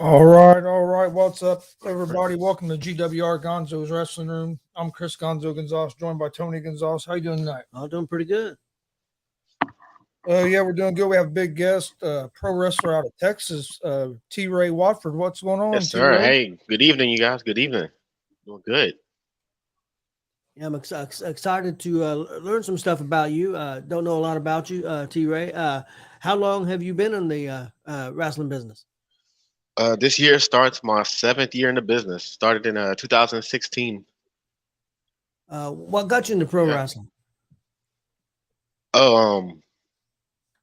All right. What's up, everybody? Welcome to G.W.R. Gonzo'S Wrestling Room. I'm Chris Gonzo'S, joined by Tony Gonzo'S. How you doing tonight? I'm doing pretty good. Yeah, we're doing good. We have a big guest, pro wrestler out of Texas, T. Ray Watford. What's going on, Yes, T. sir. Ray? Hey, good evening, you guys. Good evening. Doing good. Yeah, I'm excited to learn some stuff about you. Don't know a lot about you, T. Ray. How long have you been in the wrestling business? This year starts my seventh year in the business. Started in 2016. What got you into pro Yeah. wrestling? Oh,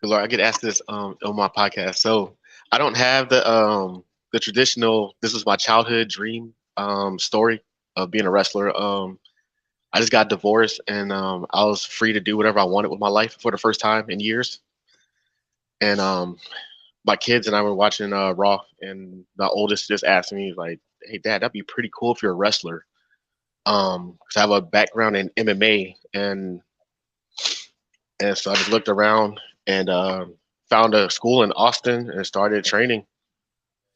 good Lord, I get asked this on my podcast. So I don't have the traditional. This was my childhood dream story of being a wrestler. I just got divorced, and I was free to do whatever I wanted with my life for the first time in years. And my kids and I were watching Raw, and the oldest just asked me like, "Hey, Dad, that'd be pretty cool if you're a wrestler." 'Cause I have a background in MMA, and so I just looked around and found a school in Austin and started training.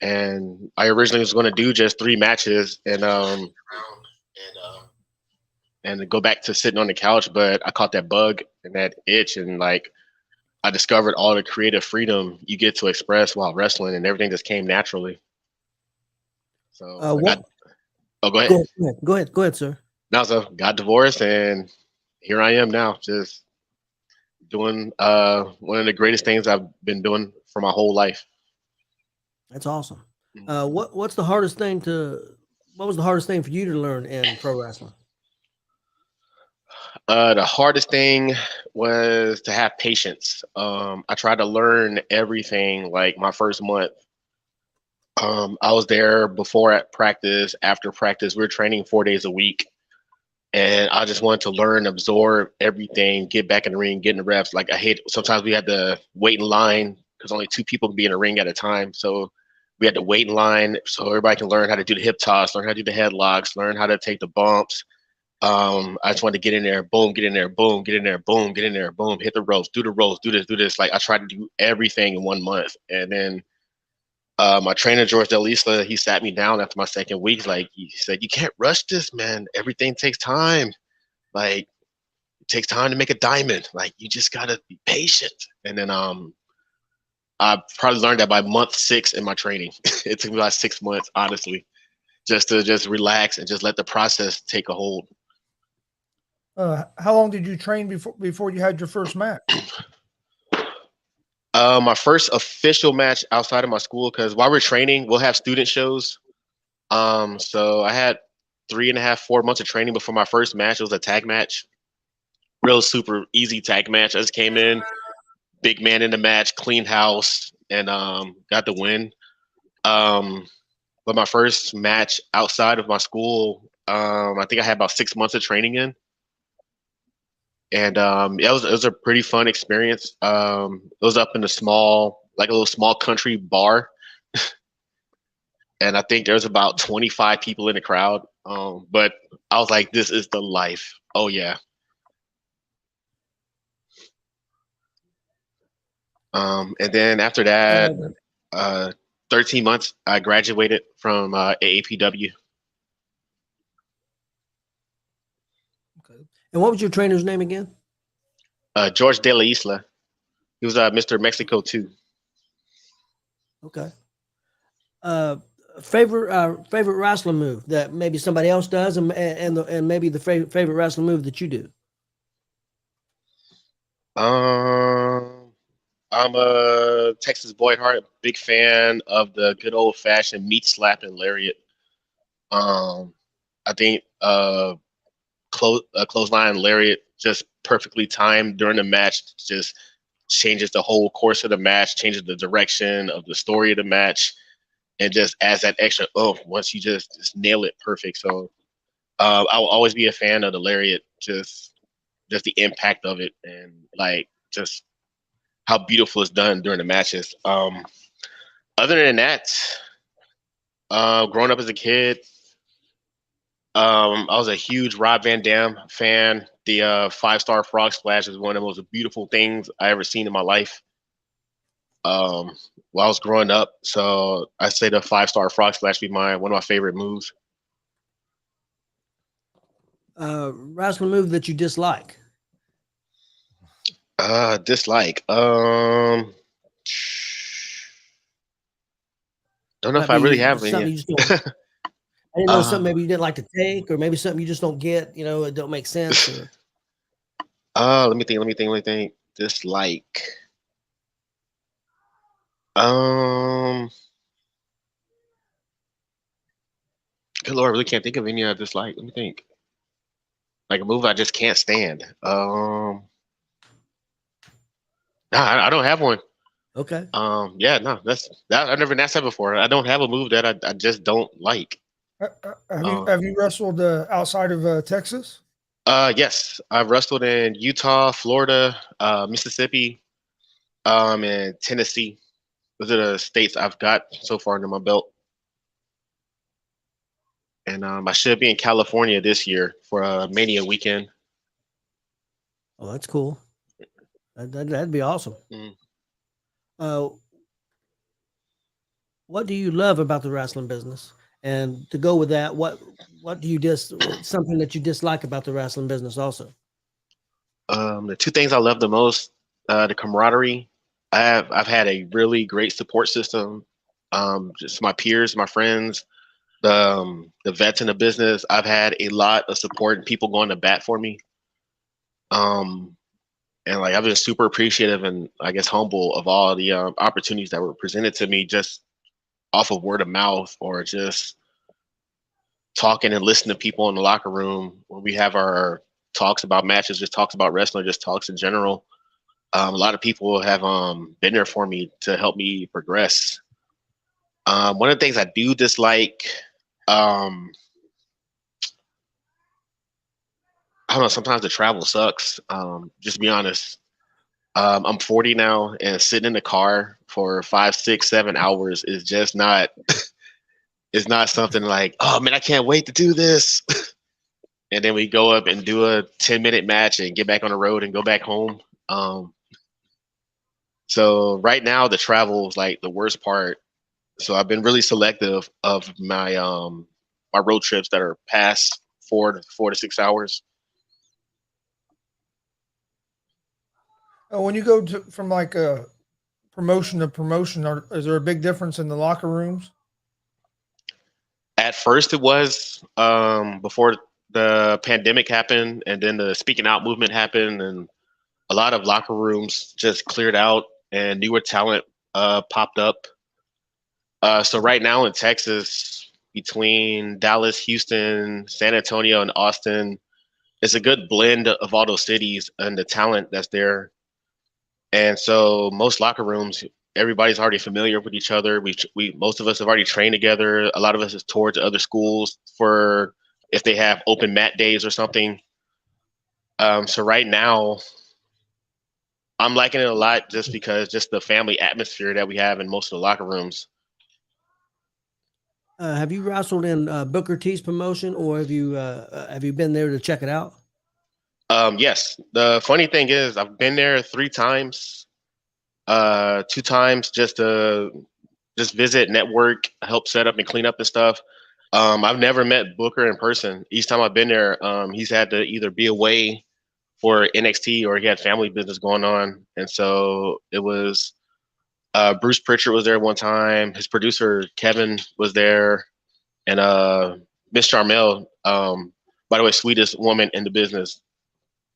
And I originally was going to do just 3 matches and go back to sitting on the couch, but I caught that bug and that itch, and like I discovered all the creative freedom you get to express while wrestling, and everything just came naturally. So I got. What? Oh, go ahead. Go ahead, sir. Now, so got divorced, and here I am now, just doing one of the greatest things I've been doing for my whole life. That's awesome. Mhm. What's the hardest thing to? What was the hardest thing for you to learn in pro wrestling? The hardest thing was to have patience. I tried to learn everything like my first month. I was there before at practice, after practice. We were training 4 days a week, and I just wanted to learn, absorb everything, get back in the ring, get in the reps. Like I hate sometimes we had to wait in line because only 2 people can be in a ring at a time. So we had to wait in line so everybody can learn how to do the hip toss, learn how to do the headlocks, learn how to take the bumps. I just wanted to get in there, boom, get in there, boom, get in there, boom, get in there, boom, hit the ropes, do the ropes, do this, do this. Like I tried to do everything in 1 month, and then my trainer George he sat me down after my second week. Like he said, "You can't rush this, man. Everything takes time. Like it takes time to make a diamond. Like you just gotta be patient." And then I probably learned that by month 6 in my training. It took me about 6 months, honestly, just to just relax and just let the process take a hold. How long did you train before you had your first match? My first official match outside of my school, because while we're training, we'll have student shows. So I had 3.5, 4 months of training before my first match. It was a tag match, real super easy tag match. I just came in, big man in the match, clean house, and got the win. Um, but my first match outside of my school, I think I had about 6 months of training in, and it was a pretty fun experience. It was up in a like a little small country bar, and I think there was about 25 people in the crowd. But I was like, this is the life. Oh yeah. And then after that, Uh, uh, 13 months, I graduated from AAPW. okay. And what was your trainer's name again? George De La Isla. He was Mr. Mexico too. Okay. Uh, favorite wrestling move that maybe somebody else does, and maybe the favorite wrestling move that you do. Um, I'm a Texas boy at heart, big fan of the good old fashioned meat slap and lariat. Um, I think clothesline lariat just perfectly timed during the match just changes the whole course of the match, changes the direction of the story of the match, and just adds that extra once you just nail it perfect. So I will always be a fan of the lariat, just the impact of it, and like just how beautiful it's done during the matches. Other than that, growing up as a kid, I was a huge Rob Van Dam fan. The 5-star frog splash is one of the most beautiful things I ever seen in my life. while I was growing up. So I say the 5-star frog splash be one of my favorite moves. Wrestling move that you dislike. Dislike. Don't know Might if I really be have something any. you just don't. I didn't know something uh, maybe you didn't like to take, or maybe something you just don't get. You know, it don't make sense. Or let me think. Let me think. Dislike. Um, Good Lord, I really can't think of any I dislike. Let me think. Like a move I just can't stand. Nah, I don't have one. okay, Yeah, no, that's that. I've never been asked that before. I don't have a move that I just don't like. Have you wrestled outside of Texas? Yes, I've wrestled in Utah, Florida, Mississippi, and Tennessee. Those are the states I've got so far under my belt. And I should be in California this year for a Mania weekend. oh, that's cool. That'd be awesome. Mm. Uh, what do you love about the wrestling business? And to go with that, what do you something that you dislike about the wrestling business also? The two things I love the most, the camaraderie. I've had a really great support system. Just my peers, my friends, the vets in the business. I've had a lot of support and people going to bat for me. Um, and like I've been super appreciative and I guess humble of all the opportunities that were presented to me just off of word of mouth or just talking and listening to people in the locker room when we have our talks about matches, just talks about wrestling, just talks in general. A lot of people have been there for me to help me progress. One of the things I do dislike, um, I don't know, sometimes the travel sucks. Just to be honest. I'm 40 now, and sitting in the car for 5, 6, 7 hours is just not. It's not something like, oh man, I can't wait to do this. And then we go up and do a 10-minute match and get back on the road and go back home. Um, so right now the travel is like the worst part. So I've been really selective of my road trips that are past 4 to 6 hours. When you go from like a promotion to promotion, is there a big difference in the locker rooms? At first, it was before the pandemic happened, and then the speaking out movement happened, and a lot of locker rooms just cleared out, and newer talent popped up. So right now in Texas, between Dallas, Houston, San Antonio, and Austin, it's a good blend of all those cities and the talent that's there. And so most locker rooms, everybody's already familiar with each other. We most of us have already trained together. A lot of us has toured to other schools for if they have open mat days or something. So right now, I'm liking it a lot just because just the family atmosphere that we have in most of the locker rooms. Have you wrestled in Booker T's promotion, or have you been there to check it out? Yes. The funny thing is, I've been there 3 times. 2 times just to just visit, network, help set up and clean up and stuff. I've never met Booker in person. Each time I've been there, he's had to either be away for NXT or he had family business going on, and so it was. Bruce Pritchard was there one time. His producer Kevin was there, and Miss Charmel, by the way, sweetest woman in the business,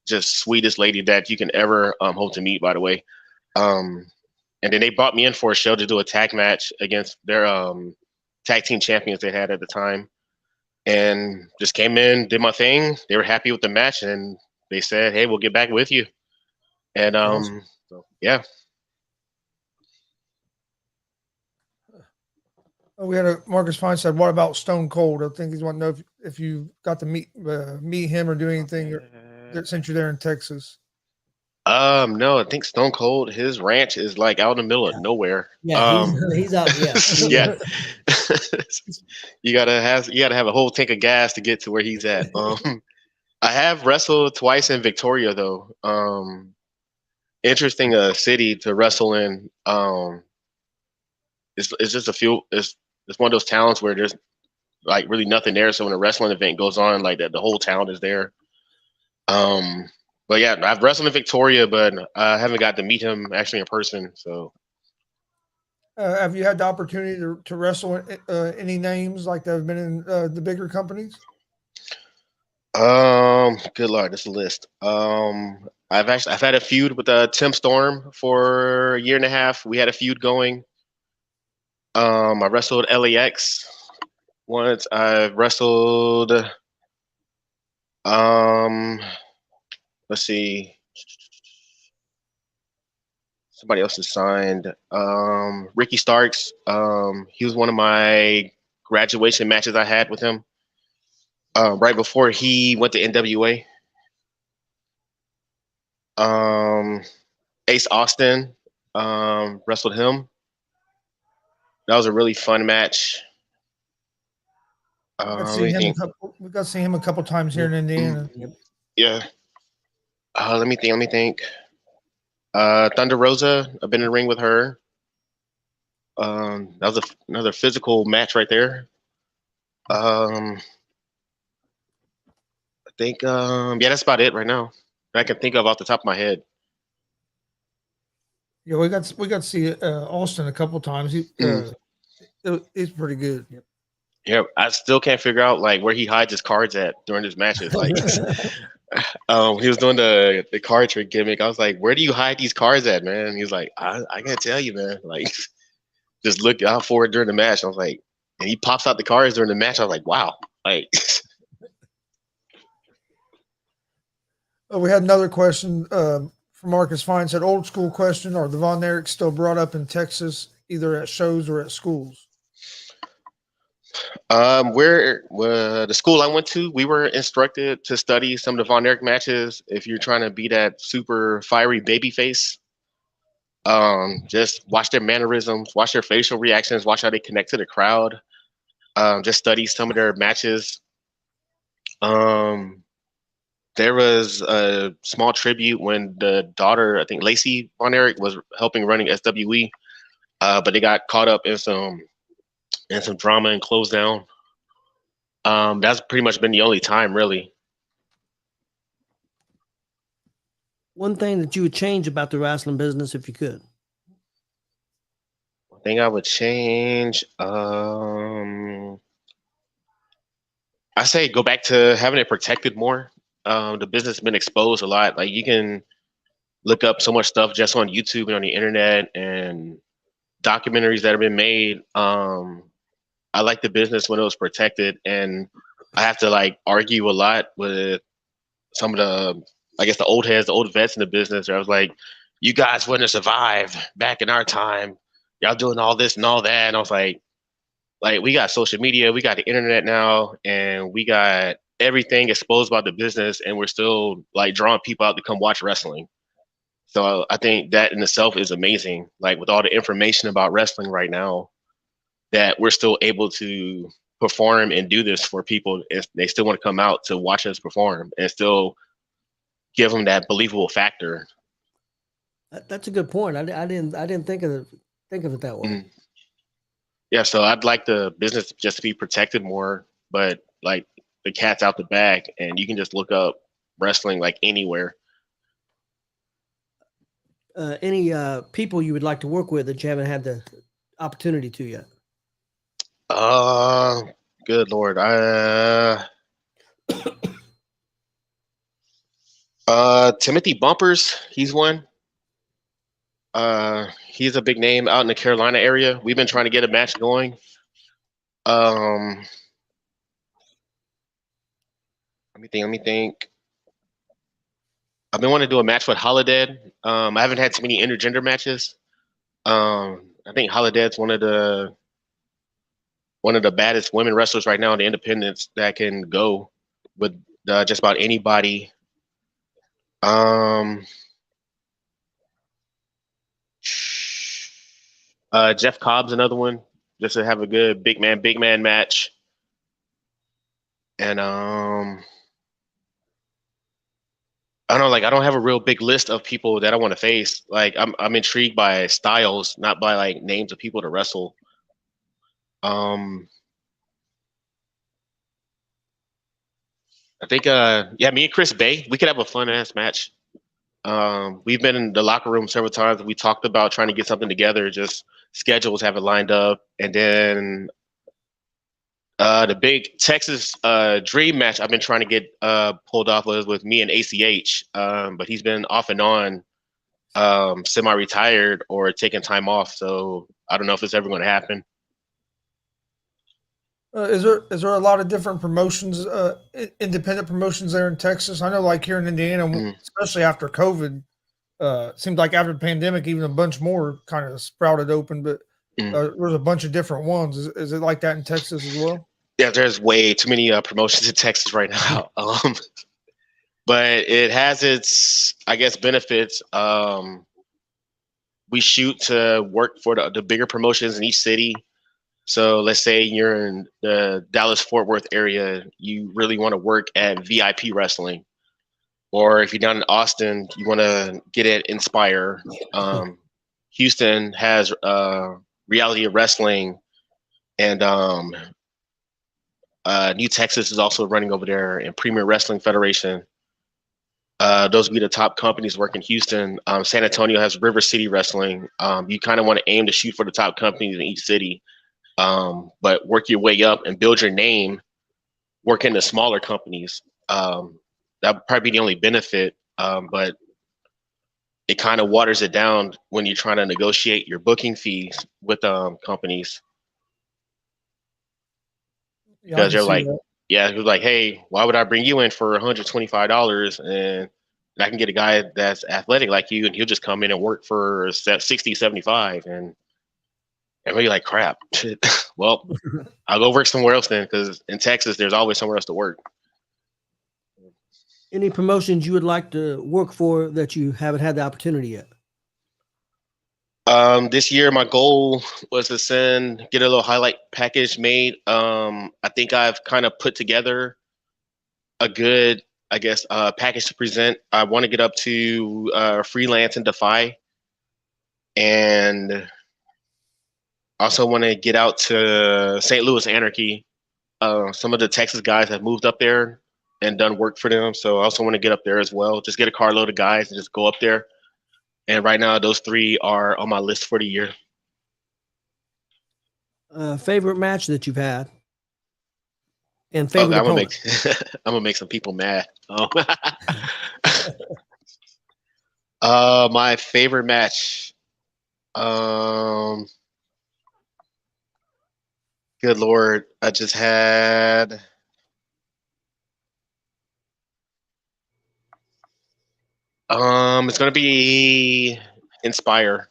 just sweetest lady that you can ever hope to meet. By the way, um, and then they brought me in for a show to do a tag match against their tag team champions they had at the time, and just came in, did my thing. They were happy with the match, and they said, "Hey, we'll get back with you." And Awesome. so, yeah. We had a Marcus Fine said, "What about Stone Cold?" I think he's wanting to know if you got to meet him or do anything since you're there in Texas. No, I think Stone Cold, his ranch is like out in the middle of Yeah, nowhere. yeah, he's out. Yeah, Yeah. You gotta have a whole tank of gas to get to where he's at. I have wrestled twice in Victoria though. interesting city to wrestle in. It's just it's one of those towns where there's like really nothing there. So when a wrestling event goes on, like that, the whole town is there. But yeah, I've wrestled in Victoria, but I haven't got to meet him actually in person. So Have you had the opportunity to wrestle any names like that have been in the bigger companies? good lord, this list. I've had a feud with Tim Storm for a year and a half. We had a feud going. I wrestled LAX once. I wrestled let's see. Somebody else is signed. Ricky Starks. He was one of my graduation matches I had with him. Right before he went to NWA. Ace Austin. Wrestled him. That was a really fun match. We got to see him a couple times here in Indiana. Yeah. Let me think. Thunder Rosa. I've been in the ring with her. That was another physical match right there. I think yeah, that's about it right now that I can think of off the top of my head. Yeah, we got to see Austin a couple times. He's pretty good. Yep. Yeah, I still can't figure out like where he hides his cards at during his matches. Like, he was doing the card trick gimmick. I was like, "Where do you hide these cards at, man?" And he was like, "I can't tell you, man. Like, just look out for it during the match." I was like, and he pops out the cards during the match. I was like, "Wow!" Like, we had another question from Marcus Fine. Said, "Old school question: are the Von Erichs still brought up in Texas, either at shows or at schools?" where the school I went to, we were instructed to study some of the Von Erich matches. If you're trying to be that super fiery baby face, just watch their mannerisms, watch their facial reactions, watch how they connect to the crowd. Just study some of their matches. There was a small tribute when the daughter, I think Lacey Von Erich, was helping running SWE, but they got caught up in some drama and closed down. That's pretty much been the only time, really. One thing that you would change about the wrestling business if you could? One thing I would change, I say go back to having it protected more. The business has been exposed a lot. Like you can look up so much stuff just on YouTube and on the internet and documentaries that have been made. I like the business when it was protected, and I have to like argue a lot with some of the, I guess, the old heads, the old vets in the business. Where I was like, "You guys wouldn't have survived back in our time. Y'all doing all this and all that." And I was like, we got social media, we got the internet now, and we got everything exposed about the business, and we're still like drawing people out to come watch wrestling. So I think that in itself is amazing. Like with all the information about wrestling right now, that we're still able to perform and do this for people if they still want to come out to watch us perform and still give them that believable factor. That's a good point. I didn't think of it that way. Mm-hmm. Yeah, so I'd like the business just to be protected more, but like the cat's out the bag, and you can just look up wrestling like anywhere. Any people you would like to work with that you haven't had the opportunity to yet? Good Lord. Timothy Bumpers, he's one. He's a big name out in the Carolina area. We've been trying to get a match going. Let me think. I've been wanting to do a match with Holodead. I haven't had too many intergender matches. I think Holodead's one of the baddest women wrestlers right now in the independents that can go with just about anybody. Jeff Cobb's another one, just to have a good big man match. And I don't know, like I don't have a real big list of people that I want to face. Like I'm intrigued by styles, not by like names of people to wrestle. Um, I think yeah, me and Chris Bay, we could have a fun ass match. We've been in the locker room several times. We talked about trying to get something together. Just schedules haven't lined up, and then the big Texas dream match I've been trying to get pulled off was with me and ACH, but he's been off and on, semi-retired or taking time off. So I don't know if it's ever going to happen. Is there a lot of different promotions, independent promotions there in Texas? I know, like here in Indiana, Mm, especially after COVID, it seemed like after the pandemic, even a bunch more kind of sprouted open. But mm. there's a bunch of different ones. Is it like that in Texas as well? Yeah, there's way too many promotions in Texas right now. But it has its, I guess, benefits. We shoot to work for the bigger promotions in each city. So let's say you're in the Dallas Fort Worth area, you really want to work at VIP wrestling. Or if you're down in Austin, you want to get at Inspire. Houston has reality of wrestling, and New Texas is also running over there, and Premier Wrestling Federation. Those would be the top companies working in Houston. San Antonio has River City Wrestling. You kind of want to aim to shoot for the top companies in each city, but work your way up and build your name. Work in the smaller companies. That would probably be the only benefit, but it kind of waters it down when you're trying to negotiate your booking fees with companies, Yeah, I because can they're see like, that. yeah, it was like, hey, why would I bring you in for $125 and I can get a guy that's athletic like you and he'll just come in and work for 60, 75, and we're like, crap. Well, I'll go work somewhere else then, because in Texas there's always somewhere else to work. Any promotions you would like to work for that you haven't had the opportunity yet? This year my goal was to get a little highlight package made. I think I've kind of put together a good, I guess, package to present. I want to get up to freelance and Defy, and also want to get out to St. Louis Anarchy. Some of the Texas guys have moved up there and done work for them, so I also want to get up there as well. Just get a carload of guys and just go up there. And right now, those three are on my list for the year. Favorite match that you've had and Oh, favorite opponent? I'm gonna make some people mad. Oh. My favorite match. Um, Good Lord, I just had. It's gonna be Inspire.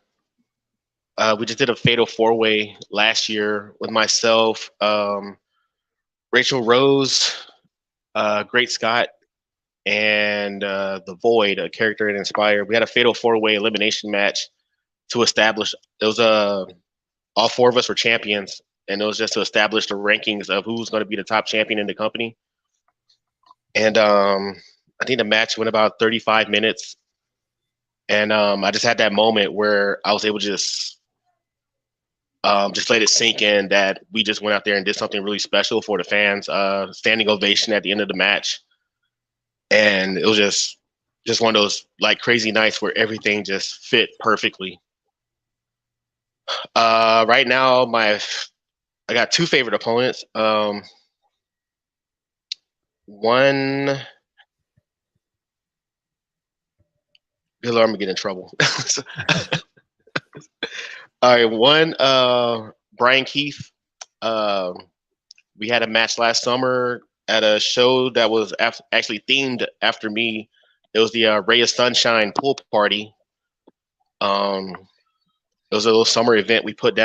We just did a fatal four-way last year with myself, Rachel Rose, Great Scott, and the Void, a character in Inspire. We had a fatal four-way elimination match to establish. It was all four of us were champions, and it was just to establish the rankings of who's going to be the top champion in the company. And I think the match went about 35 minutes, and I just had that moment where I was able to just let it sink in that we just went out there and did something really special for the fans. Standing ovation at the end of the match, and it was just one of those like crazy nights where everything just fit perfectly. Right now, I got two favorite opponents. One, good Lord, I'm gonna get in trouble. All right, one, Brian Keith. We had a match last summer at a show that was actually themed after me. It was the Ray of Sunshine pool party. It was a little summer event we put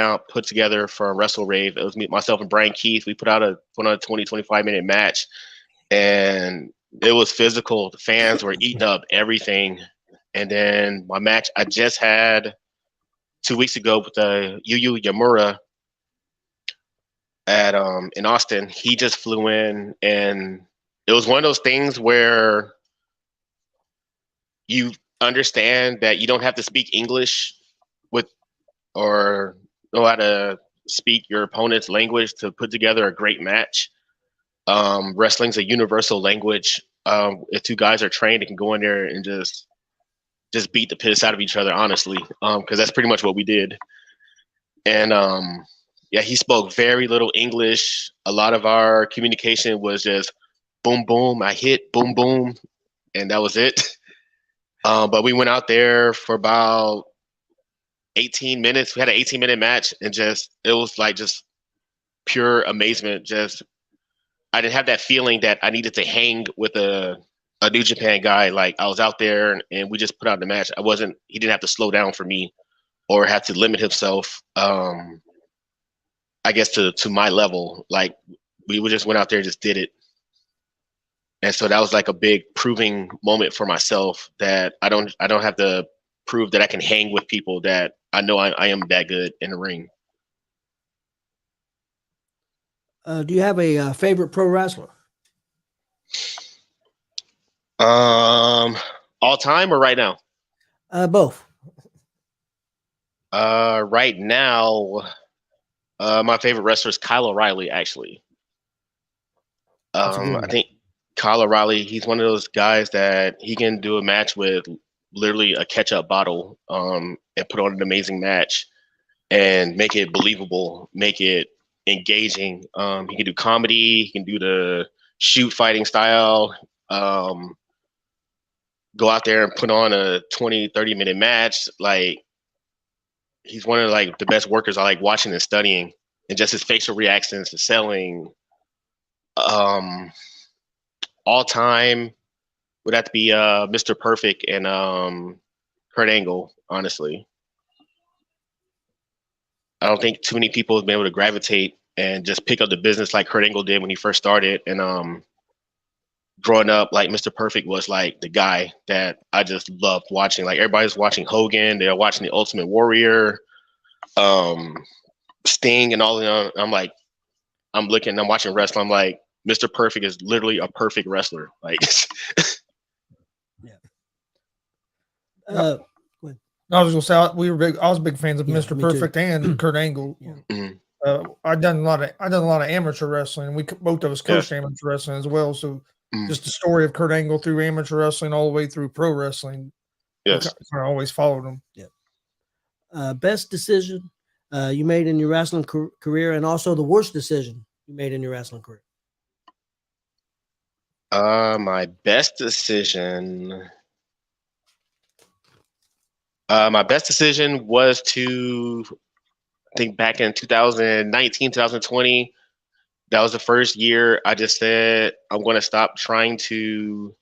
together for Wrestle Rave. It was me, myself, and Brian Keith. We put on a 20, 25-minute match, and it was physical. The fans were eating up everything. And then my match I just had 2 weeks ago with G.W.R at in Austin. He just flew in, and it was one of those things where you understand that you don't have to speak English with or know how to speak your opponent's language to put together a great match. Wrestling's a universal language. If two guys are trained, they can go in there and just beat the piss out of each other, honestly, because that's pretty much what we did. And yeah, he spoke very little English. A lot of our communication was just boom, boom, I hit, boom, boom, and that was it. But we went out there for about 18 minutes. We had an 18-minute match, and it was like just pure amazement. Just I didn't have that feeling that I needed to hang with a New Japan guy. Like I was out there and we just put out the match. He didn't have to slow down for me or have to limit himself. I guess to my level. Like we just went out there and just did it. And so that was like a big proving moment for myself that I don't have to prove that I can hang with people, that I know I am that good in the ring. Do you have a favorite pro wrestler? All time or right now? Both. Right now, my favorite wrestler is Kyle O'Reilly, actually. I think Kyle O'Reilly, he's one of those guys that he can do a match with literally a ketchup bottle and put on an amazing match and make it believable, make it engaging. He can do comedy, he can do the shoot fighting style, go out there and put on a 20-30 minute match. Like he's one of like the best workers I like watching and studying, and just his facial reactions, the selling. All time would have to be Mr. Perfect and Kurt Angle, honestly. I don't think too many people have been able to gravitate and just pick up the business like Kurt Angle did when he first started. And growing up, like Mr. Perfect was like the guy that I just loved watching. Like everybody's watching Hogan, they're watching the Ultimate Warrior, Sting, and all of them. I'm like, I'm watching wrestling. I'm like, Mr. Perfect is literally a perfect wrestler. Like, yeah. I was gonna say I was big fans of Mr. me Perfect too. and Kurt Angle. Mhm. I've done a lot of amateur wrestling. We both of us coached amateur wrestling as well. So just the story of Kurt Angle through amateur wrestling all the way through pro wrestling. Yes, I always followed him. Yeah. Best decision you made in your wrestling career, and also the worst decision you made in your wrestling career. My best decision. My best decision was to, I think back in 2019, 2020, that was the first year I just said, I'm going to stop trying to,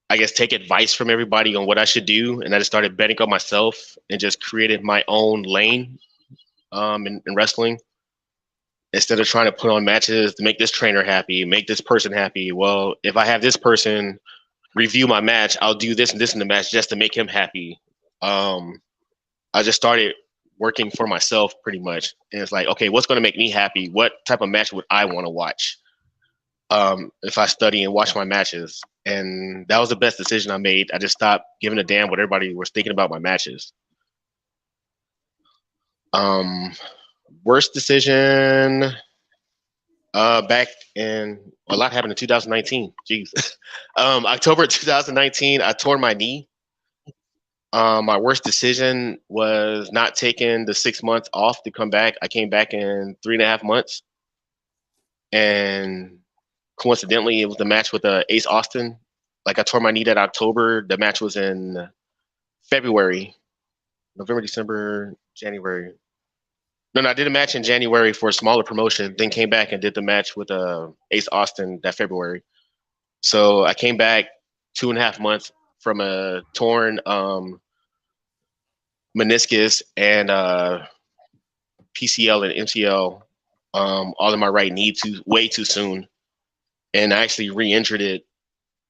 I guess, take advice from everybody on what I should do. And I just started betting on myself and just created my own lane in wrestling. Instead of trying to put on matches to make this trainer happy, make this person happy. Well, if I have this person review my match, I'll do this and this in the match just to make him happy. I just started working for myself pretty much. And it's like, okay, what's going to make me happy? What type of match would I want to watch if I study and watch my matches? And that was the best decision I made. I just stopped giving a damn what everybody was thinking about my matches. Worst decision, back in, a lot happened in 2019. Jeez. October 2019, I tore my knee. My worst decision was not taking the 6 months off to come back. I came back in 3.5 months. And coincidentally, it was the match with Ace Austin. Like I tore my knee that October. The match was in February, November, December, January. No, I did a match in January for a smaller promotion, then came back and did the match with Ace Austin that February. So I came back 2.5 months from a torn meniscus and PCL and MCL all in my right knee way too soon. And I actually re-injured it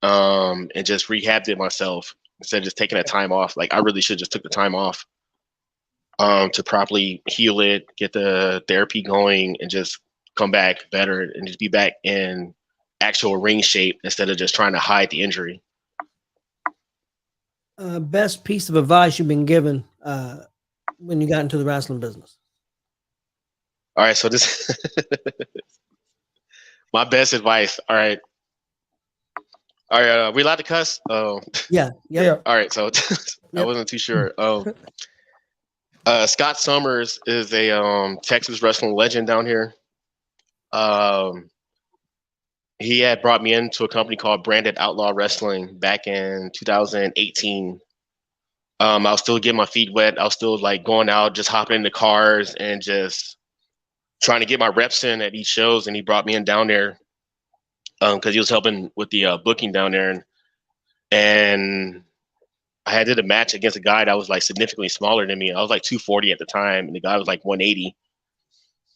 and just rehabbed it myself instead of just taking that time off. Like I really should just took the time off to properly heal it, get the therapy going, and just come back better and just be back in actual ring shape instead of just trying to hide the injury. Best piece of advice you've been given when you got into the wrestling business? All right, so this my best advice. All right, we allowed to cuss? Oh, Yeah. Yep. Yeah. all right. So I Yep. wasn't too sure. Scott Summers is a Texas wrestling legend down here. He had brought me into a company called Branded Outlaw Wrestling back in 2018. I was still getting my feet wet. I was still like going out, just hopping into cars and just trying to get my reps in at each shows. And he brought me in down there because he was helping with the booking down there. And I had did a match against a guy that was like significantly smaller than me. I was like 240 at the time, and the guy was like 180.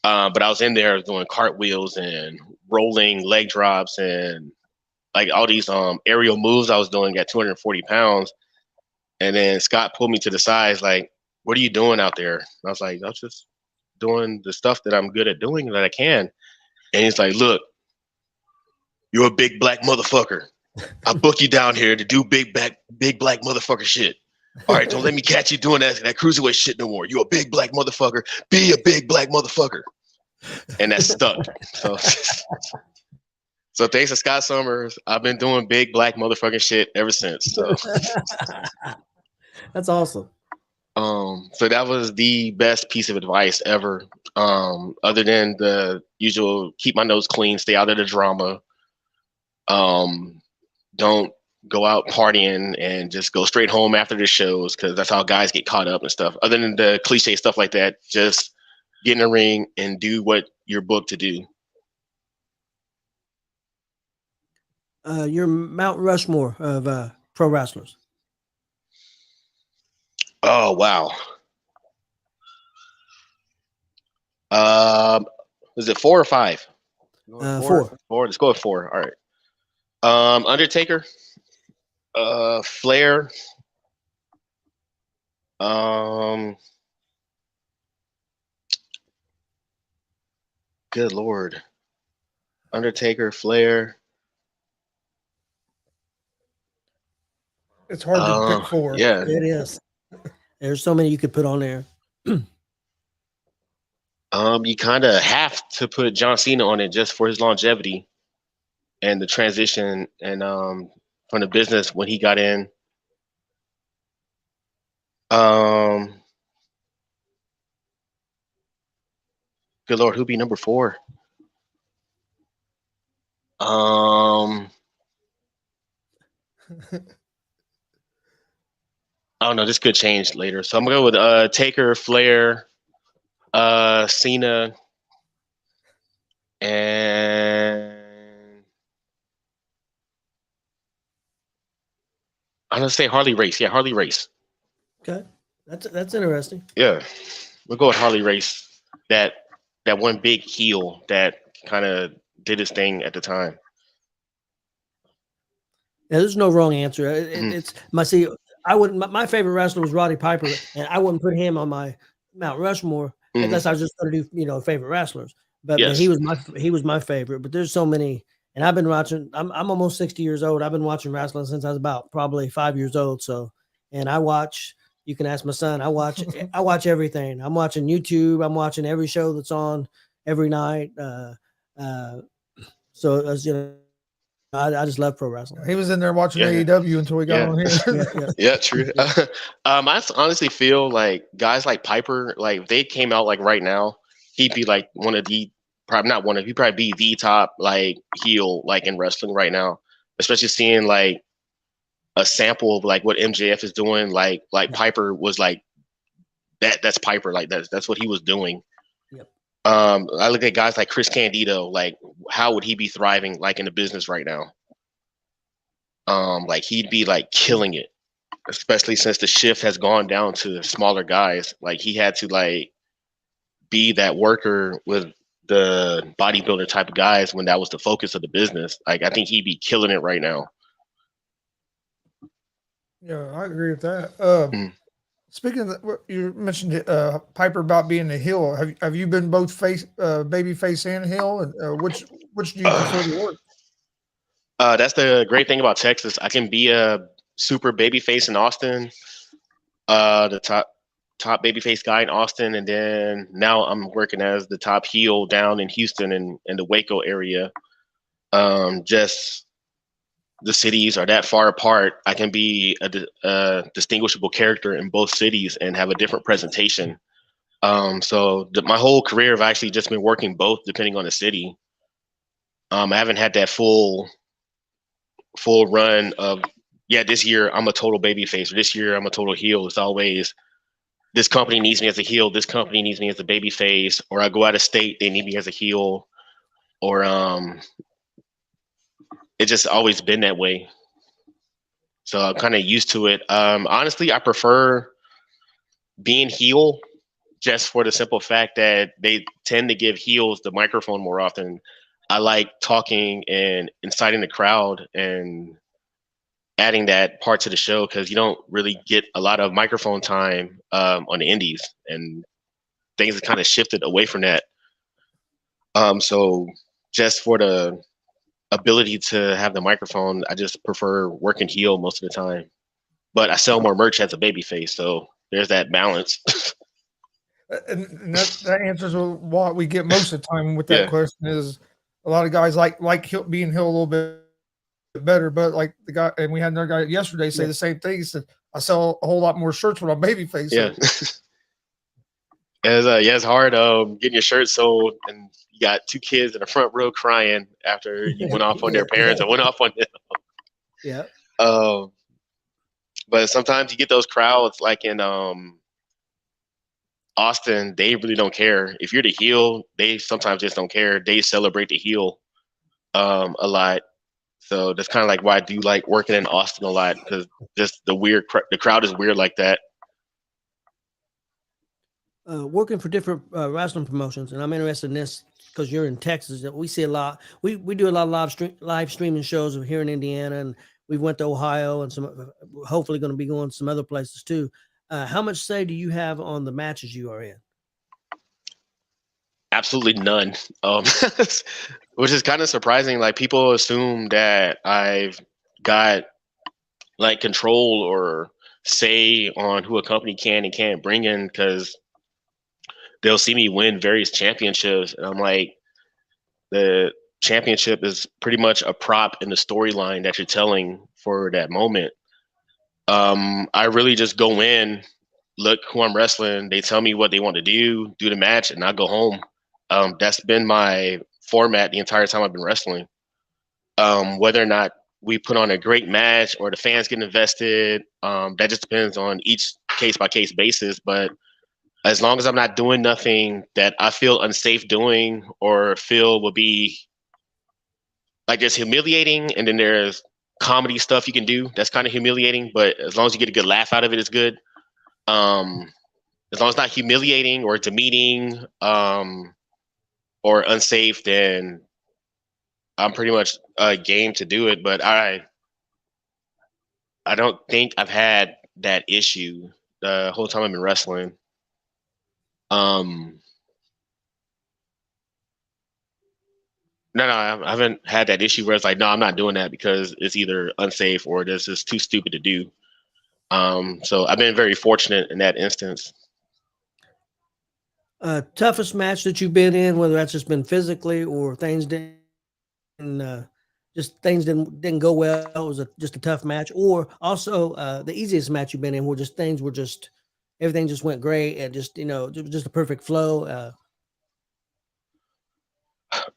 But I was in there doing cartwheels and rolling leg drops and like all these aerial moves I was doing at 240 pounds. And then Scott pulled me to the side, like, "What are you doing out there?" And I was like, "I'm just doing the stuff that I'm good at doing that I can." And he's like, "Look, you're a big black motherfucker. I book you down here to do big black motherfucker shit. All right, don't let me catch you doing that cruiserweight shit no more. You're a big black motherfucker. Be a big black motherfucker." And that stuck. So thanks to Scott Summers, I've been doing big black motherfucking shit ever since. So That's awesome. so that was the best piece of advice ever. Other than the usual, keep my nose clean, stay out of the drama. Don't go out partying and just go straight home after the shows because that's how guys get caught up and stuff. Other than the cliche stuff like that, just get in the ring and do what you're booked to do. Your Mount Rushmore of pro wrestlers. Oh wow. Was it 4 or 5? 4. 4. Let's go with 4. All right. Undertaker, Flair, good Lord, Undertaker, Flair. It's hard to pick 4. Yeah. It is. There's so many you could put on there. You kind of have to put John Cena on it just for his longevity and the transition and from the business when he got in. Good Lord, who'd be number 4? I don't know. This could change later. So I'm gonna go with Taker, Flair, Cena, and I'm gonna say Harley Race. Yeah, Harley Race. Okay, that's interesting. Yeah, we'll go with Harley Race. That one big heel that kind of did his thing at the time. Yeah, there's no wrong answer. It's I wouldn't. My favorite wrestler was Roddy Piper, and I wouldn't put him on my Mount Rushmore unless I was just going to do favorite wrestlers. But Yes. he was my favorite. But there's so many, and I've been watching. I'm almost 60 years old. I've been watching wrestling since I was about probably 5 years old. So, and I watch. You can ask my son. I watch everything. I'm watching YouTube. I'm watching every show that's on every night. So as I just love pro wrestling. He was in there watching AEW until we got on here. Yeah, true. I honestly feel like guys like Piper, like if they came out like right now, he'd be like one of the he'd probably be the top like heel like in wrestling right now. Especially seeing like a sample of like what MJF is doing, like Piper was like that's Piper, like that's what he was doing. Yep. I look at guys like Chris Candido, like how would he be thriving like in the business right now? Like he'd be like killing it, especially since the shift has gone down to smaller guys. Like he had to like be that worker with the bodybuilder type of guys when that was the focus of the business. Like I think he'd be killing it right now. Yeah, I agree with that. Speaking of that, you mentioned Piper about being a heel. Have you been both baby face and heel? And which do you prefer to work? That's the great thing about Texas. I can be a super babyface in Austin, the top babyface guy in Austin, and then now I'm working as the top heel down in Houston and in the Waco area. Just the cities are that far apart. I can be a distinguishable character in both cities and have a different presentation. So my whole career, I've actually just been working both, depending on the city. I haven't had that full run of, yeah, this year I'm a total babyface, or this year I'm a total heel. It's always, this company needs me as a heel, this company needs me as a babyface, or I go out of state, they need me as a heel, or it's just always been that way. So I'm kind of used to it. Honestly, I prefer being heel, just for the simple fact that they tend to give heels the microphone more often. I like talking and inciting the crowd and adding that part to the show, because you don't really get a lot of microphone time on the indies, and things have kind of shifted away from that. So just for the ability to have the microphone, I just prefer working heel most of the time. But I sell more merch as a babyface, so there's that balance. And that answers what we get most of the time with that Yeah. question is a lot of guys like being heel a little bit better, but like the guy, and we had another guy yesterday say the same thing. He said, I sell a whole lot more shirts when I'm babyface. Yeah. It's hard getting your shirt sold, and you got two kids in the front row crying after you went off on their parents and went off on them. Yeah. But sometimes you get those crowds like in Austin, they really don't care. If you're the heel, they sometimes just don't care. They celebrate the heel a lot. So that's kind of like why I do like working in Austin a lot, because just the crowd is weird like that. Working for different wrestling promotions, and I'm interested in this because you're in Texas. That we see a lot. We do a lot of live streaming shows here in Indiana, and we went to Ohio, and some hopefully going to be going to some other places too. How much say do you have on the matches you are in? Absolutely none. Which is kind of surprising. Like, people assume that I've got like control or say on who a company can and can't bring in, because they'll see me win various championships, and I'm like, the championship is pretty much a prop in the storyline that you're telling for that moment. I really just go in, look who I'm wrestling, they tell me what they want to do the match, and I go home. That's been my format the entire time I've been wrestling. Whether or not we put on a great match or the fans get invested, that just depends on each case by case basis. But as long as I'm not doing nothing that I feel unsafe doing or feel will be like just humiliating, and then there's comedy stuff you can do that's kind of humiliating, but as long as you get a good laugh out of it, it's good. As long as it's not humiliating or demeaning or unsafe, then I'm pretty much game to do it. But I don't think I've had that issue the whole time I've been wrestling. No, I haven't had that issue where it's like, no, I'm not doing that because it's either unsafe or this is too stupid to do. So I've been very fortunate in that instance. Toughest match that you've been in, whether that's just been physically or things didn't go well. It was just a tough match, or also the easiest match you've been in, where just things were just everything just went great and just just a perfect flow.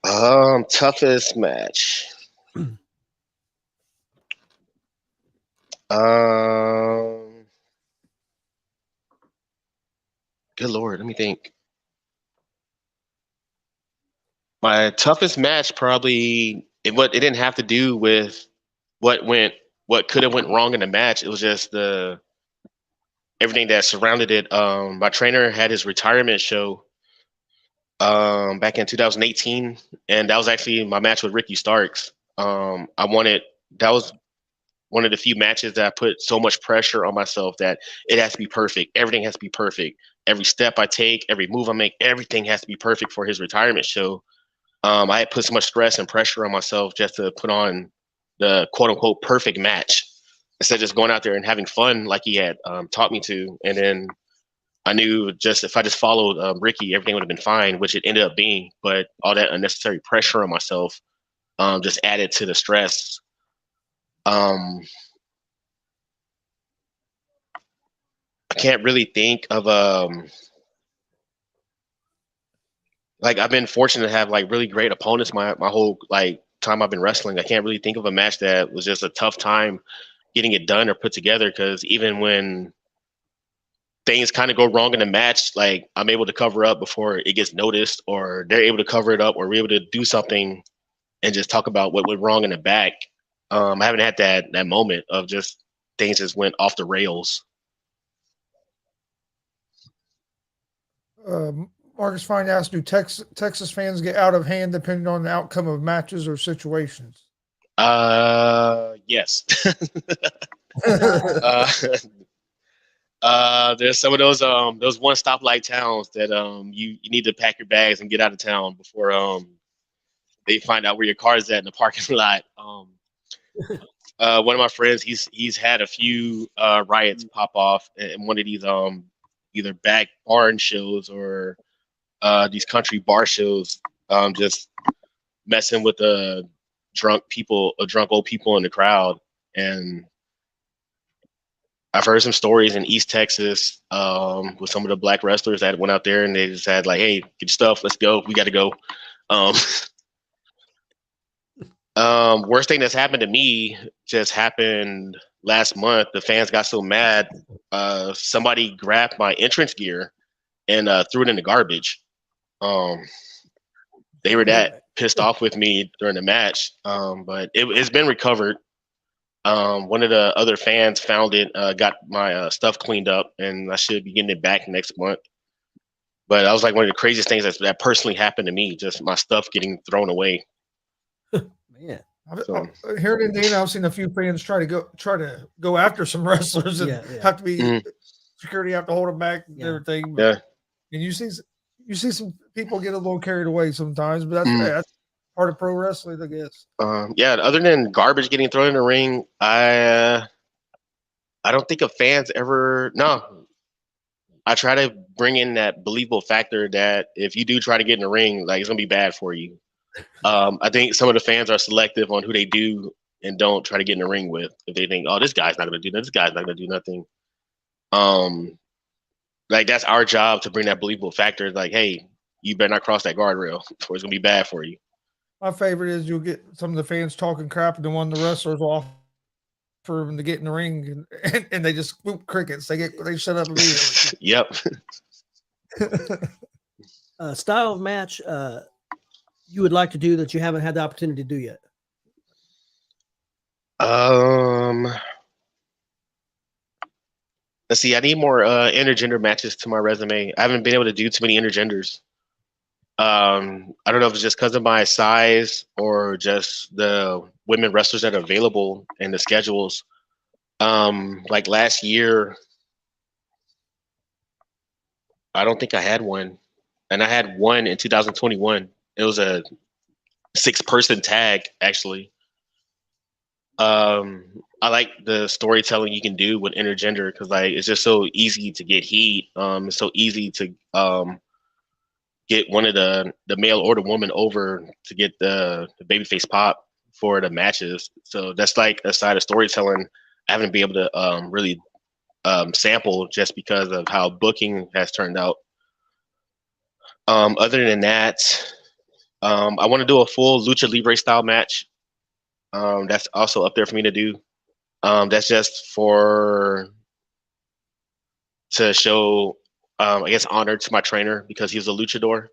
Toughest match. Good Lord, let me think. My toughest match probably it didn't have to do with what could have went wrong in the match. It was just everything that surrounded it. My trainer had his retirement show back in 2018, and that was actually my match with Ricky Starks. That was one of the few matches that I put so much pressure on myself that it has to be perfect. Everything has to be perfect. Every step I take, every move I make, everything has to be perfect for his retirement show. I had put so much stress and pressure on myself just to put on the quote unquote perfect match. instead of just going out there and having fun like he had taught me to. And then I knew just if I just followed Ricky, everything would have been fine, which it ended up being. But all that unnecessary pressure on myself just added to the stress. I can't really think of like I've been fortunate to have like really great opponents my whole like time I've been wrestling. I can't really think of a match that was just a tough time getting it done or put together, because even when things kind of go wrong in the match, like I'm able to cover up before it gets noticed, or they're able to cover it up, or we're able to do something and just talk about what went wrong in the back. I haven't had that moment of just things just went off the rails. Marcus Fine asked, do Texas fans get out of hand depending on the outcome of matches or situations? Yes. There's some of those one stoplight towns that you need to pack your bags and get out of town before they find out where your car is at in the parking lot. One of my friends, he's had a few riots pop off in one of these either back barn shows or these country bar shows, just messing with drunk old people in the crowd. And I've heard some stories in East Texas with some of the black wrestlers that went out there and they just had like, hey, get your stuff, let's go, we got to go. Worst thing that's happened to me just happened last month. The fans got so mad, somebody grabbed my entrance gear and threw it in the garbage. They were that pissed off with me during the match, but it's been recovered. One of the other fans found it, got my stuff cleaned up, and I should be getting it back next month. But that was like one of the craziest things that personally happened to me, just my stuff getting thrown away. Man. Here in Indiana, I've seen a few fans try to go after some wrestlers and have to be security have to hold them back and everything. But, and you see some people get a little carried away sometimes, but that's part of pro wrestling, I guess. Other than garbage getting thrown in the ring, I don't think a fan's ever. No, I try to bring in that believable factor that if you do try to get in the ring, like it's gonna be bad for you. I think some of the fans are selective on who they do and don't try to get in the ring with. If they think, oh, this guy's not gonna do nothing, this guy's not gonna do nothing. Like that's our job to bring that believable factor. Like, hey, you better not cross that guardrail, or it's gonna be bad for you. My favorite is you'll get some of the fans talking crap, and then one of the wrestlers will offer them to get in the ring, and they just whoop crickets. They shut up immediately. Yep. Style of match you would like to do that you haven't had the opportunity to do yet? Let's see. I need more intergender matches to my resume. I haven't been able to do too many intergenders. I don't know if it's just because of my size or just the women wrestlers that are available in the schedules. Like last year, I don't think I had one, and I had one in 2021. It was a 6-person tag, actually. I like the storytelling you can do with intergender because like it's just so easy to get heat. It's so easy to get one of the male or the woman over to get the babyface pop for the matches. So that's like a side of storytelling I haven't been able to really sample just because of how booking has turned out. Other than that, I want to do a full lucha libre style match. That's also up there for me to do. That's just to show, I guess, honor to my trainer because he was a luchador.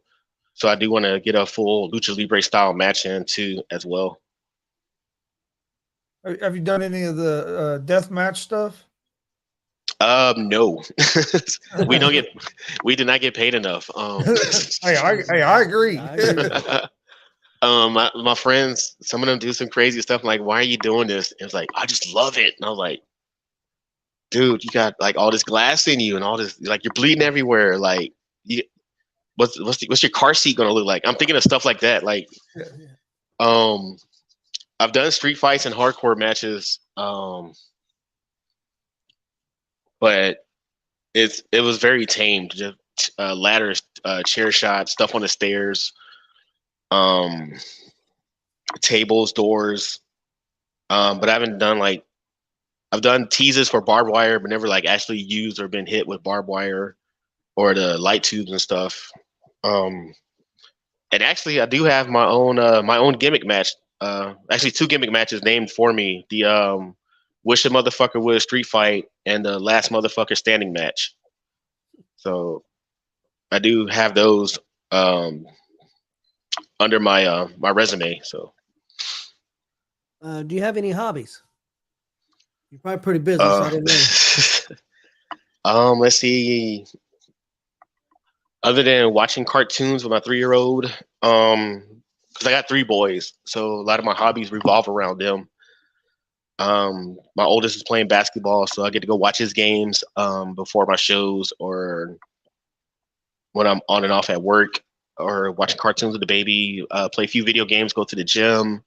So I do want to get a full lucha libre style match in too, as well. Have you done any of the death match stuff? No, we do not get paid enough. Hey, I agree. My friends, some of them do some crazy stuff. I'm like, why are you doing this? And it's like, I just love it. And I was like, dude, you got like all this glass in you and all this, like you're bleeding everywhere. Like, what's your car seat gonna look like? I'm thinking of stuff like that. Like, I've done street fights and hardcore matches. but it was very tamed. Just ladders, chair shots, stuff on the stairs, tables, doors. But I haven't done I've done teases for barbed wire, but never actually used or been hit with barbed wire or the light tubes and stuff. And actually, I do have my own gimmick match. Actually, 2 gimmick matches named for me: the Wish a Motherfucker Would Street Fight and the Last Motherfucker Standing match. So I do have those under my my resume. So, do you have any hobbies? You're probably pretty busy, so I don't know. Let's see. Other than watching cartoons with my 3-year-old, because I got 3 boys, so a lot of my hobbies revolve around them. My oldest is playing basketball, so I get to go watch his games before my shows, or when I'm on and off at work, or watching cartoons with the baby. Play a few video games, go to the gym.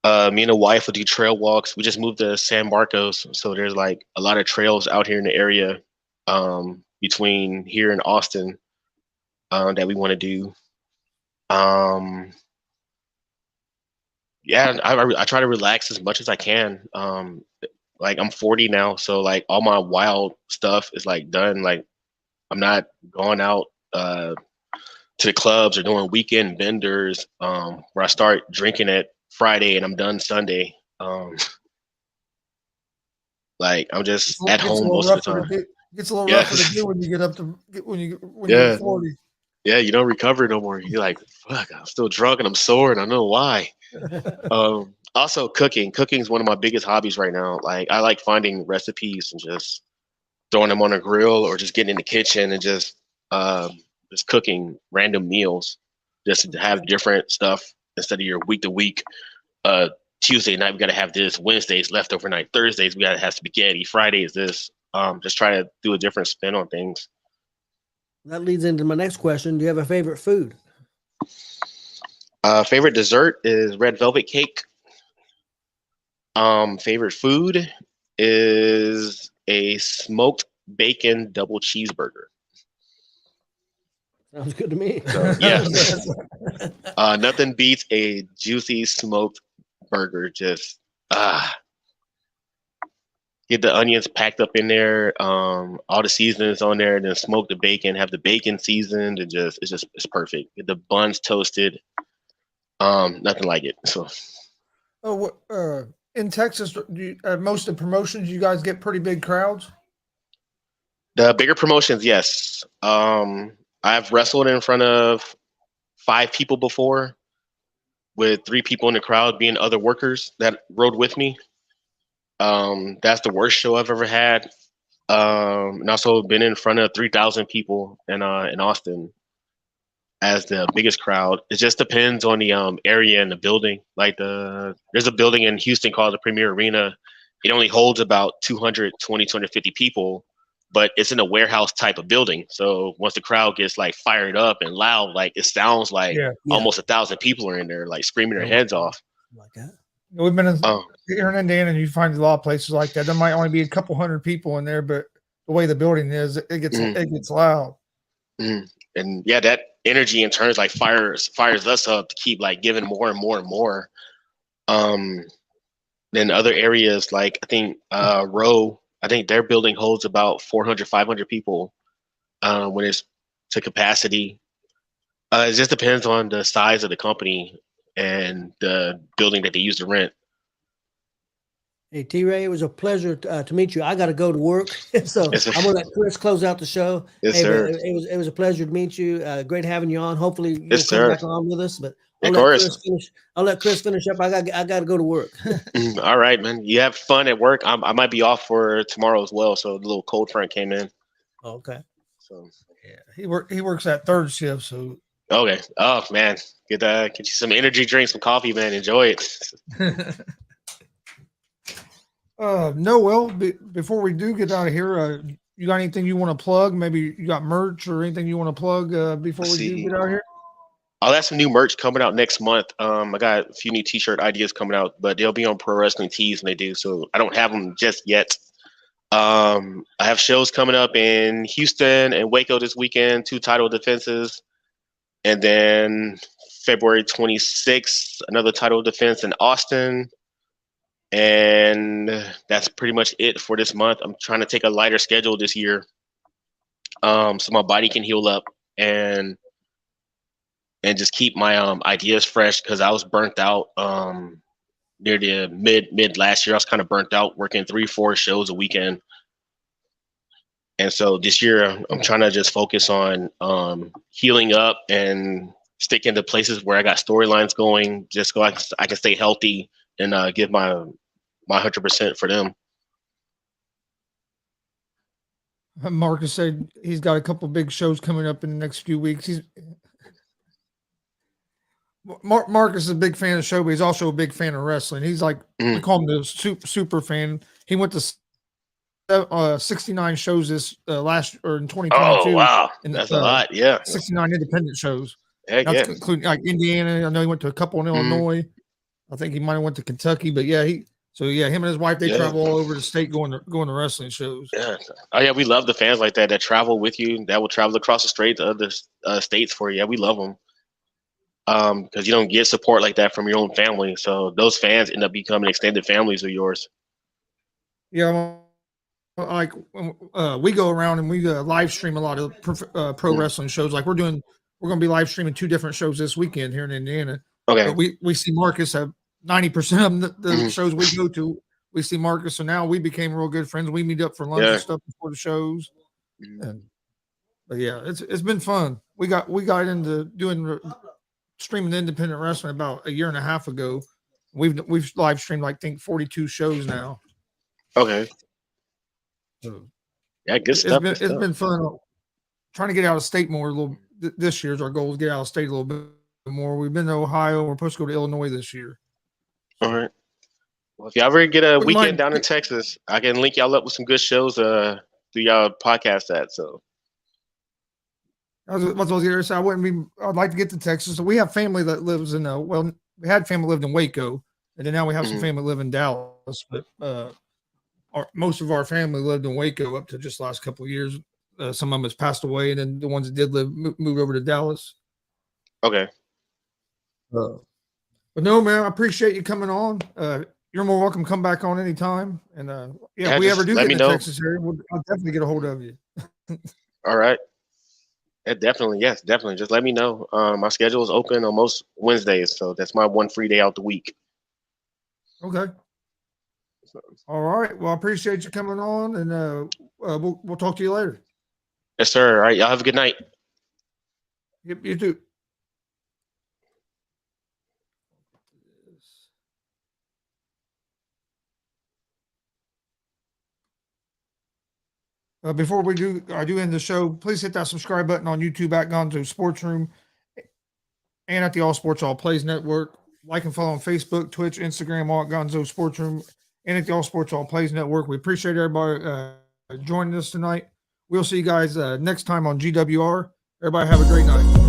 Me and the wife will do trail walks. We just moved to San Marcos, so there's a lot of trails out here in the area between here and Austin that we want to do. Yeah, I try to relax as much as I can. I'm 40 now, so all my wild stuff is done. I'm not going out to the clubs or doing weekend benders where I start drinking at Friday and I'm done Sunday. I'm just at home most of the time. It gets a little rougher to do when you get when you're 40. Yeah, you don't recover no more. You're like, fuck, I'm still drunk and I'm sore and I don't know why. Also cooking. Cooking is one of my biggest hobbies right now. I like finding recipes and just throwing them on a grill or just getting in the kitchen and just cooking random meals just to have different stuff instead of your week to week. Tuesday night we gotta have this, Wednesdays leftover night, Thursdays we gotta have spaghetti, Fridays this. Just try to do a different spin on things. That leads into my next question. Do you have a favorite food? Favorite dessert is red velvet cake. Favorite food is a smoked bacon double cheeseburger. Sounds good to me. So, yeah. Nothing beats a juicy smoked burger. Just get the onions packed up in there, all the seasonings on there, and then smoke the bacon, have the bacon seasoned, and it's perfect. Get the buns toasted. Nothing like it. So in Texas, most of the promotions you guys get pretty big crowds? The bigger promotions, yes. I've wrestled in front of 5 people before, with 3 people in the crowd being other workers that rode with me. That's the worst show I've ever had. And also been in front of 3,000 people in Austin as the biggest crowd. It just depends on the area and the building. There's a building in Houston called the Premier Arena. It only holds about 250 people, but it's in a warehouse type of building. So once the crowd gets fired up and loud, it sounds almost 1,000 people are in there, screaming their heads off. Like that. We've been here in Indiana, and you find a lot of places like that. There might only be a couple hundred people in there, but the way the building is, it gets loud. Mm. And yeah, that energy in turns fires us up to keep giving more and more and more. Then other areas I think Row, I think their building holds about 400, 500 people when it's to capacity. It just depends on the size of the company and the building that they use to rent. Hey, T-Ray, it was a pleasure to meet you. I got to go to work, so Yes, I'm going to let Chris close out the show. Yes, sir. It was a pleasure to meet you. Great having you on. Hopefully you'll come back on with us. But I'll let Chris finish up. I got to go to work. All right, man. You have fun at work. I might be off for tomorrow as well. So a little cold front came in. Okay. So yeah, he works that third shift. So okay. Oh man, get you some energy drink, some coffee, man. Enjoy it. Noel, before we do get out of here, you got anything you want to plug? Maybe you got merch or anything you want to plug before we do get out of here? I'll have some new merch coming out next month. I got a few new t-shirt ideas coming out, but they'll be on Pro Wrestling Tees when they do. So I don't have them just yet. I have shows coming up in Houston and Waco this weekend, 2 title defenses. And then February 26th, another title defense in Austin. And that's pretty much it for this month. I'm trying to take a lighter schedule this year, so my body can heal up and just keep my ideas fresh, because I was burnt out near the mid last year. I was kind of burnt out working 3-4 shows a weekend. And so this year I'm trying to just focus on healing up and sticking to places where I got storylines going, just so I can stay healthy and give my 100% for them. Marcus said he's got a couple big shows coming up in the next few weeks. Marcus is a big fan of the show, but he's also a big fan of wrestling. He's like, we call him the super fan. He went to 69 shows this last or in 2022. Oh wow, that's a lot. Yeah, 69 independent shows. Heck yeah. Including like Indiana. I know he went to a couple in Illinois. I think he might have went to Kentucky, but yeah, him and his wife, they travel all over the state going to wrestling shows. Yeah. Oh yeah, we love the fans like that travel with you, that will travel across the strait to other states for you. Yeah, we love them. Because you don't get support like that from your own family. So those fans end up becoming extended families of yours. Yeah, like we go around and we live stream a lot of pro wrestling shows. Like we're going to be live streaming 2 different shows this weekend here in Indiana. Okay. But we see Marcus have 90% of the shows we go to. We see Marcus, so now we became real good friends. We meet up for lunch and stuff before the shows. But yeah, it's been fun. We got into doing streaming independent wrestling about a year and a half ago. We've live streamed like, I think 42 shows now. Okay. So, yeah, good stuff. It's been fun. Trying to get out of state more a little. This year's our goal is get out of state a little bit more. We've been to Ohio. We're supposed to go to Illinois this year. All right. Well, if y'all ever get a weekend down in Texas, I can link y'all up with some good shows through y'all podcast at. So I was going to say I'd like to get to Texas. So we have family that lives in we had family lived in Waco, and then now we have some family live in Dallas. But most of our family lived in Waco up to just the last couple of years. Some of them has passed away, and then the ones that did live moved over to Dallas. Okay. But no, man, I appreciate you coming on. You're more welcome to come back on anytime. And if we ever do get to Texas area, I'll definitely get a hold of you. All right. Yeah, definitely. Yes, definitely. Just let me know. My schedule is open on most Wednesdays, so that's my one free day out the week. Okay. All right. Well, I appreciate you coming on, and we'll talk to you later. Yes, sir. All right. Y'all have a good night. Yep, you too. Before I do end the show, please hit that subscribe button on YouTube at Gonzo'S Sports Room and at the All Sports All Plays Network. Like and follow on Facebook, Twitch, Instagram, all at Gonzo'S Sports Room and at the All Sports All Plays Network. We appreciate everybody joining us tonight. We'll see you guys next time on G.W.R. Everybody have a great night.